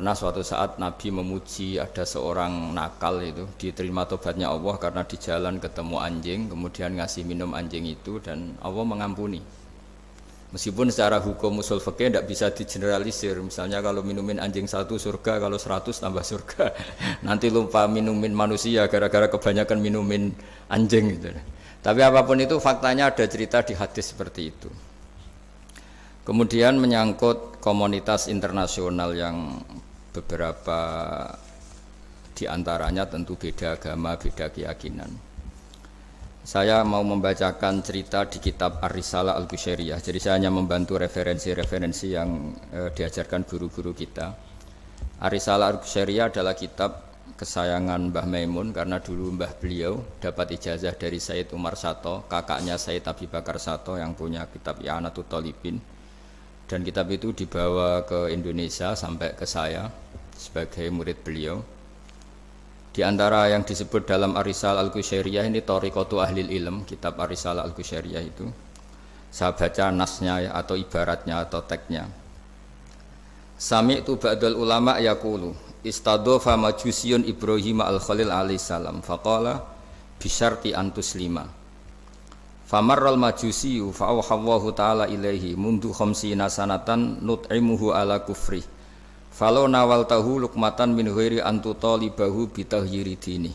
Pernah suatu saat Nabi memuji ada seorang nakal itu diterima tobatnya Allah karena di jalan ketemu anjing kemudian ngasih minum anjing itu dan Allah mengampuni. Meskipun secara hukum usul fikih tidak bisa digeneralisir. Misalnya kalau minumin anjing satu surga, kalau 100 tambah surga. Nanti lupa minumin manusia gara-gara kebanyakan minumin anjing gitu. Tapi apapun itu faktanya ada cerita di hadis seperti itu. Kemudian menyangkut komunitas internasional yang beberapa diantaranya tentu beda agama, beda keyakinan. Saya mau membacakan cerita di kitab Ar-Risalah Al-Qushairiyah. Jadi saya hanya membantu referensi-referensi yang diajarkan guru-guru kita. Ar-Risalah Al-Qushairiyah adalah kitab kesayangan Mbah Maimun karena dulu mbah beliau dapat ijazah dari Sayyid Umar Sato, kakaknya Sayyid Abi Bakar Sato yang punya kitab I'anatul Thalibin. Dan kitab itu dibawa ke Indonesia sampai ke saya sebagai murid beliau. Di antara yang disebut dalam Ar-Risalah Al-Qushairiyah ini Thariqatu Ahlil Ilm, kitab Ar-Risalah Al-Qushairiyah itu. Saya baca nasnya atau ibaratnya atau teksnya. Sami'tu ba'dal ulama yaqulu istadhafa majusiyun Ibrahim al-Khalil alaihi salam faqala bisyarti antuslima. Famarral majusiyu fa'awhallahu ta'ala ilaihi mundu khamsina sanatan nut'imuhu ala kufri falau nawaltahu lukmatan min ghairi antutalibahu bitahyiri dini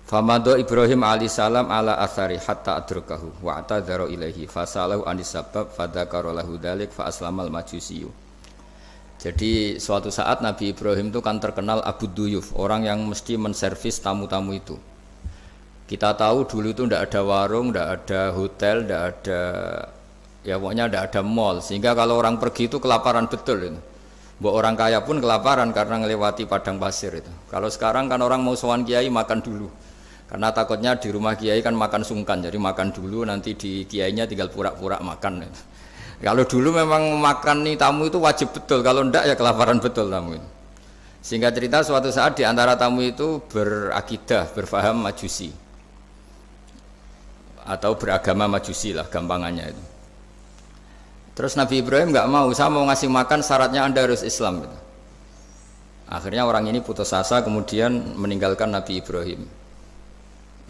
famado Ibrahim alaihissalam ala athari hatta adrakahu wa'tadhara ilaihi fasalahu anis sabab fadhakara lahu dhalik fa aslamal majusiyu. Jadi suatu saat Nabi Ibrahim itu kan terkenal Abu Duyuf, orang yang mesti menservis tamu-tamu itu. Kita tahu dulu itu tidak ada warung, tidak ada hotel, tidak ada, ya pokoknya tidak ada mall. Sehingga kalau orang pergi itu kelaparan betul itu. Buat orang kaya pun kelaparan karena melewati padang pasir itu. Kalau sekarang kan orang mau sowan kiai makan dulu. Karena takutnya di rumah kiai kan makan sungkan, jadi makan dulu nanti di kiainya tinggal pura-pura makan. Itu. Kalau dulu memang makan nih tamu itu wajib betul, kalau tidak ya kelaparan betul tamu itu. Sehingga cerita suatu saat di antara tamu itu berakidah, berfaham majusi. Atau beragama majusi lah gampangannya itu. Terus Nabi Ibrahim nggak mau, saya mau ngasih makan syaratnya Anda harus Islam gitu. Akhirnya orang ini putus asa kemudian meninggalkan Nabi Ibrahim.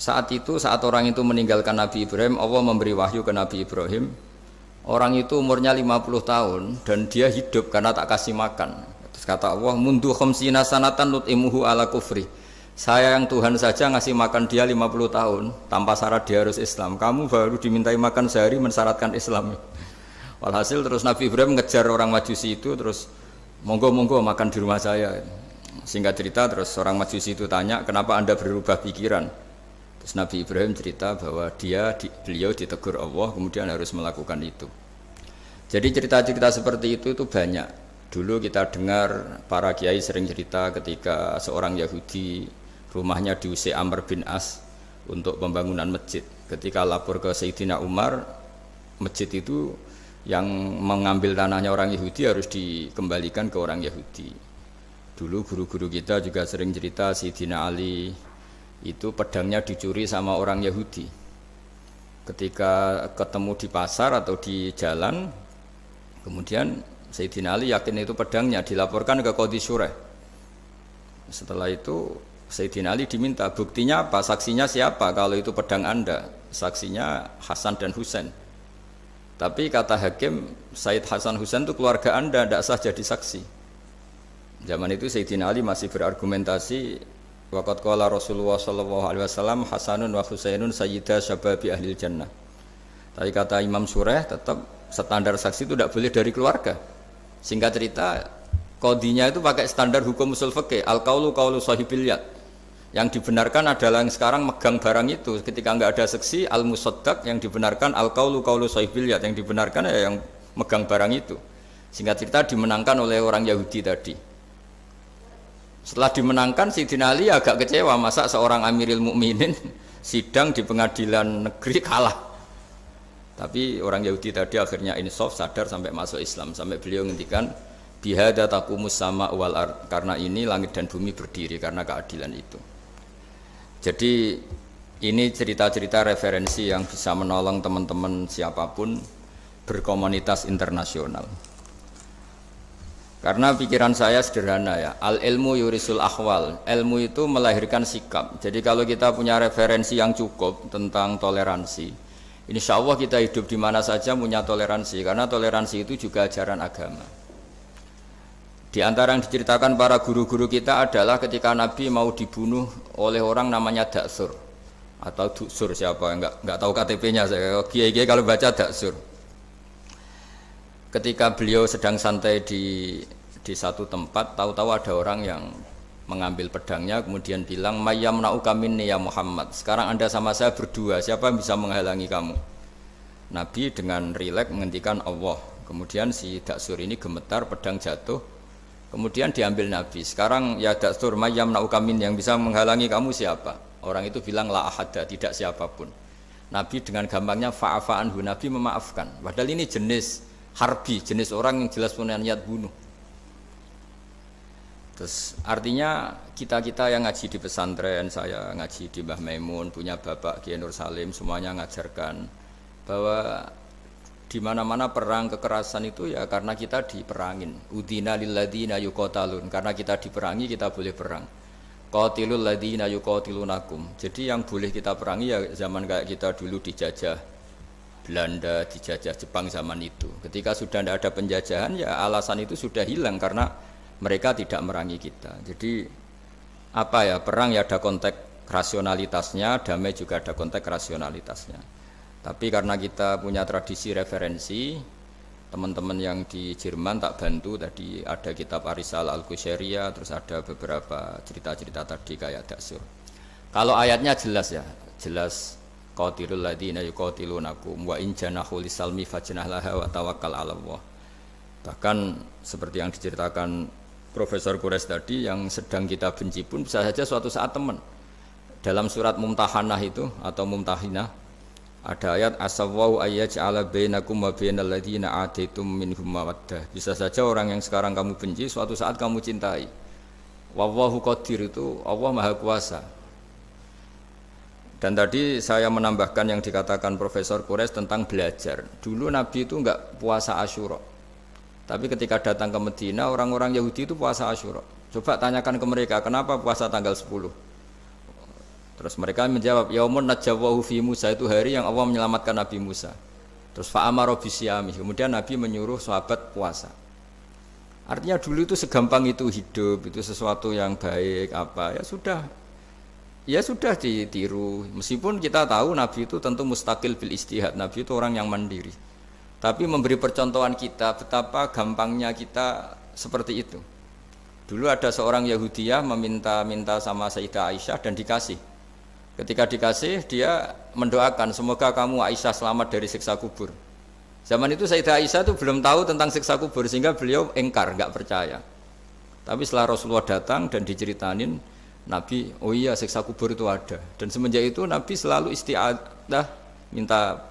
Saat orang itu meninggalkan Nabi Ibrahim, Allah memberi wahyu ke Nabi Ibrahim. Orang itu umurnya 50 tahun dan dia hidup karena tak kasih makan. Terus kata Allah, mundu khamsina sanatan nut'imuhu ala kufri. Saya yang Tuhan saja ngasih makan dia 50 tahun tanpa syarat dia harus Islam. Kamu baru dimintai makan sehari mensyaratkan Islam. Walhasil terus Nabi Ibrahim ngejar orang Majusi itu terus monggo-monggo makan di rumah saya. Singkat cerita terus orang Majusi itu tanya, "Kenapa Anda berubah pikiran?" Terus Nabi Ibrahim cerita bahwa beliau ditegur Allah kemudian harus melakukan itu. Jadi cerita-cerita seperti itu banyak. Dulu kita dengar para kiai sering cerita ketika seorang Yahudi rumahnya diusir Amr bin As untuk pembangunan masjid. Ketika lapor ke Sayyidina Umar, masjid itu yang mengambil tanahnya orang Yahudi harus dikembalikan ke orang Yahudi. Dulu guru-guru kita juga sering cerita Sayyidina Ali itu pedangnya dicuri sama orang Yahudi. Ketika ketemu di pasar atau di jalan, kemudian Sayyidina Ali yakin itu pedangnya, dilaporkan ke Qadhi Syurah. Setelah itu Sayyidina Ali diminta, buktinya apa? Saksinya siapa? Kalau itu pedang Anda, saksinya Hasan dan Husain. Tapi kata hakim, Sayyid Hasan Husain itu keluarga Anda, tidak sah jadi saksi. Zaman itu Sayyidina Ali masih berargumentasi, waqad qala Rasulullah sallallahu alaihi wasallam Hasanun wa Husainun sayyida syababi ahlil jannah. Tapi kata Imam Surah tetap standar saksi itu tidak boleh dari keluarga. Singkat cerita, qadhinya itu pakai standar hukum usul fikih, al-qaulu qaulu sahibil yad. Yang dibenarkan adalah yang sekarang megang barang itu. Ketika enggak ada saksi, al-musaddaq yang dibenarkan al-qaulu qaulu sahibil yad, yang dibenarkan ya yang megang barang itu. Singkat cerita dimenangkan oleh orang Yahudi tadi. Setelah dimenangkan Sayyidina Ali agak kecewa, masa seorang Amirul Mukminin sidang di pengadilan negeri kalah. Tapi orang Yahudi tadi akhirnya insaf, sadar sampai masuk Islam, sampai beliau ngendikan bihada taqumus sama wal ard, karena ini langit dan bumi berdiri karena keadilan itu. Jadi ini cerita-cerita referensi yang bisa menolong teman-teman siapapun berkomunitas internasional. Karena pikiran saya sederhana ya, al ilmu yurisul ahwal, ilmu itu melahirkan sikap. Jadi kalau kita punya referensi yang cukup tentang toleransi, insya Allah kita hidup di mana saja punya toleransi, karena toleransi itu juga ajaran agama. Di antara yang diceritakan para guru-guru kita adalah ketika Nabi mau dibunuh oleh orang namanya Daksur atau Duksur, siapa nggak tahu KTP-nya saya. Kiai-kiai kalau baca Daksur. Ketika beliau sedang santai di satu tempat, tahu-tahu ada orang yang mengambil pedangnya kemudian bilang, "Mayyamna'uka minni ya Muhammad. Sekarang Anda sama saya berdua, siapa yang bisa menghalangi kamu?" Nabi dengan rileks menghentikan Allah. Kemudian si Daksur ini gemetar, pedang jatuh. Kemudian diambil Nabi. Sekarang ya Daksur, mayyamna'uka minni, yang bisa menghalangi kamu siapa? Orang itu bilang la ahada, tidak siapapun. Nabi dengan gampangnya fa'afa anhu, Nabi memaafkan. Padahal ini jenis harbi, jenis orang yang jelas punya niat bunuh. Terus artinya kita-kita yang ngaji di pesantren, saya ngaji di Mbah Maimun, punya Bapak Kiai Nur Salim, semuanya ngajarkan bahwa di mana-mana perang kekerasan itu ya karena kita diperangin. Udina lilladzina yuqatalun, karena kita diperangi kita boleh perang. Qatilul ladzina yuqatilunakum. Jadi yang boleh kita perangi ya zaman kayak kita dulu dijajah Belanda, dijajah Jepang zaman itu. Ketika sudah tidak ada penjajahan ya alasan itu sudah hilang karena mereka tidak merangi kita. Jadi apa ya, perang ya ada konteks rasionalitasnya, damai juga ada konteks rasionalitasnya. Tapi karena kita punya tradisi referensi, teman-teman yang di Jerman tak bantu, tadi ada kitab Arisala Al-Qusyairiyah, terus ada beberapa cerita-cerita tadi kayak Daksur. Kalau ayatnya jelas ya, jelas qatilul ladzina yuqatilunakum wa in janahu lisalmi fajnah laha wa tawakkal 'ala Allah. Bahkan seperti yang diceritakan Profesor Quraisy tadi, yang sedang kita benci pun bisa saja suatu saat teman. Dalam surat Mumtahanah itu atau Mumtahinah ada ayat asawwau ayyaj'ala bainakum wa bainal ladzina ataitum minhum mawaddah. Bisa saja orang yang sekarang kamu benci suatu saat kamu cintai. Wallahu qadir, itu Allah Maha Kuasa. Dan tadi saya menambahkan yang dikatakan Profesor Quraisy tentang belajar. Dulu Nabi itu enggak puasa Asyura. Tapi ketika datang ke Medina, orang-orang Yahudi itu puasa Asyura. Coba tanyakan ke mereka, kenapa puasa tanggal 10? Terus mereka menjawab, yaumun najjawahu fi Musa, itu hari yang Allah menyelamatkan Nabi Musa. Terus fa'amara bisyami, kemudian Nabi menyuruh sahabat puasa. Artinya dulu itu segampang itu hidup, itu sesuatu yang baik apa, ya sudah ditiru. Meskipun kita tahu Nabi itu tentu mustaqil bil istihad, Nabi itu orang yang mandiri. Tapi memberi percontohan kita betapa gampangnya kita seperti itu. Dulu ada seorang Yahudiyah meminta sama Sayyidah Aisyah dan dikasih. Ketika dikasih, dia mendoakan semoga kamu Aisyah selamat dari siksa kubur. Zaman itu Sayyidah Aisyah itu belum tahu tentang siksa kubur sehingga beliau engkar, enggak percaya. Tapi setelah Rasulullah datang dan diceritanin Nabi, oh iya siksa kubur itu ada. Dan semenjak itu Nabi selalu isti'adah minta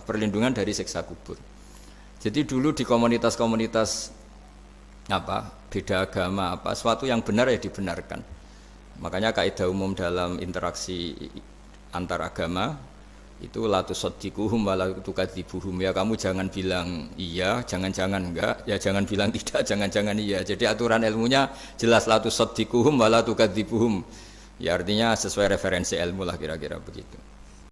perlindungan dari siksa kubur. Jadi dulu di komunitas-komunitas beda agama sesuatu yang benar ya dibenarkan. Makanya kaidah umum dalam interaksi antar agama itu la tusaddiquhum wa la tukadzibuhum, ya kamu jangan bilang iya, jangan-jangan enggak, ya jangan bilang tidak, jangan-jangan iya. Jadi aturan ilmunya jelas la tusaddiquhum wa la tukadzibuhum. Ya artinya sesuai referensi ilmu lah kira-kira begitu.